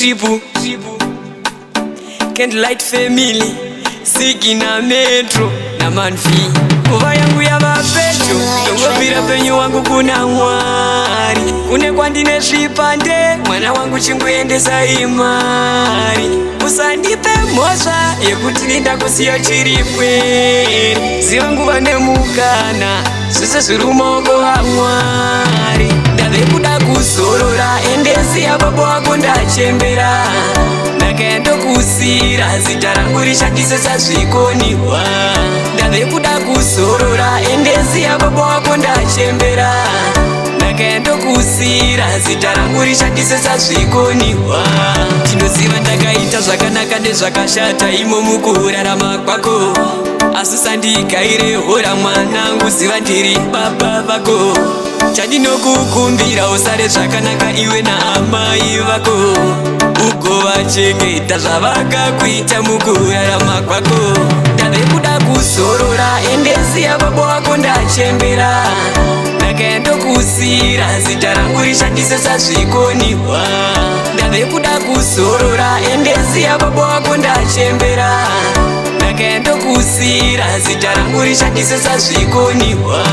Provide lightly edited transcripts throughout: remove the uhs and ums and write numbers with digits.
tripu Candlelight family Siki na Metro na Manfi. Nguva yangu ya vapecho ndongopira penyu wangu kuna Mwari. Kune kwandine zvipande mwana wangu chingoendesa imari. Usandipe mhosva yekuti nindakusiya chiripwere. Ziva nguva nemukana zvese zviri mumaoko aMwari. Ndave kuda kuzorora endesiya baba wako ndachembera. Ndakaenda kusira zita rangu rishandise sezvikoniwa. Ndave kuda kuzorora endesiya baba wako ndachembera. Ndakaenda kusira zita rangu rishandise sezvikoniwa. Ndinoziva ndakaita zvakanaka nezvakashata imo mukurarama kwako. Asi usandigaire hora mwanangu, ziva ndiri baba vako. Chandinokukumbira usare zvakanaka iwe naamai vako. Ugovachengeta zvavakakuita mukurarama kwako. Ndave kuda kuzorora endesiya baba wako ndachembera. Ndakaenda kusira zita rangu rishandise sezvikoniwa. Ndave kuda kuzorora endesiya baba wako ndachembera. Ndakaenda kusira zita rangu rishandise sezvikoniwa.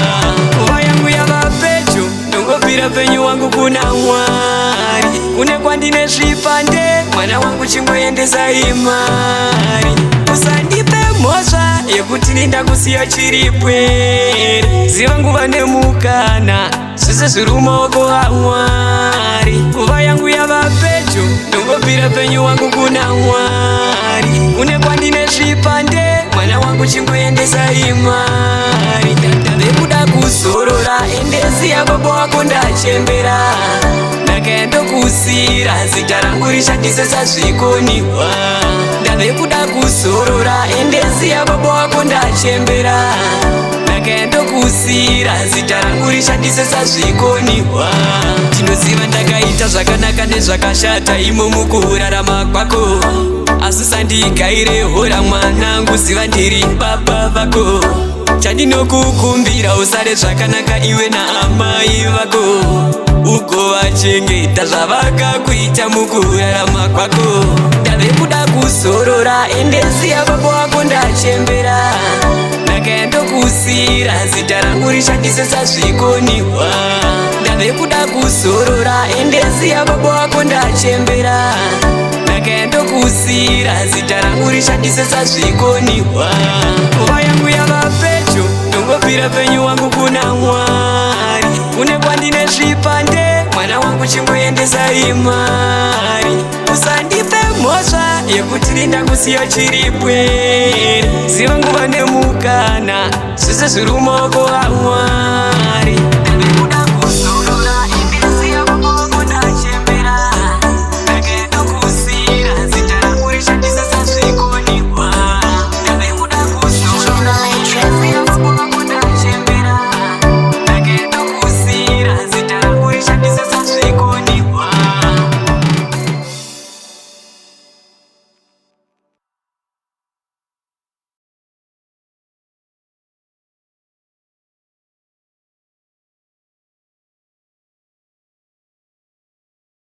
Nguva yangu yava pedyo ndongopira penyu wangu kuna Mwari. Kune kwandine zvipande mwana wangu chingoendesa imari. Usandipe mhosva yekuti nindakusiya chiripwere. Ziva nguva nemukana zvese zviri mumaoko aMwari. Nguva yangu yava pedyo ndongopira penyu wangu kuna Mwari. Kune kwandine zvipande mwana wangu chingoendesa imari. Ndave kuda kuzorora endesiya baba wako ndachembera. Ndakaenda kusira zita rangu rishandise sezvikoniwa. Ndave kuda kuzorora endesiya baba wako ndachembera. Ndakaenda kusira zita rangu rishandise sezvikoniwa. Ndinoziva ndakaita zvakanaka nezvakashata imo mukurarama kwako. Asi usandigaire hora mwanangu, ziva ndiri baba vako. Chandinokukumbira usare zvakanaka iwe naamai vako. Ugovachengeta zvavakakuita mukurarama kwako. Ndave kuda kuzorora endesiya baba wako ndachembera. Ndakaenda kusira zita rangu rishandise sezvikoniwa. Ndave kuda kuzorora endesiya baba wako ndachembera. Ndakaenda kusira zita rangu rishandise sezvikoniwa. Nguva yangu yava pedyo ndongopira penyu wangu kuna Mwari. Kune kwandine zvipande mwana wangu chingoendesa imari. Usandipe mhosva yekuti nindakusiya chiripwere. Ziva nguva nemukana zvese zviri mumaoko aMwari.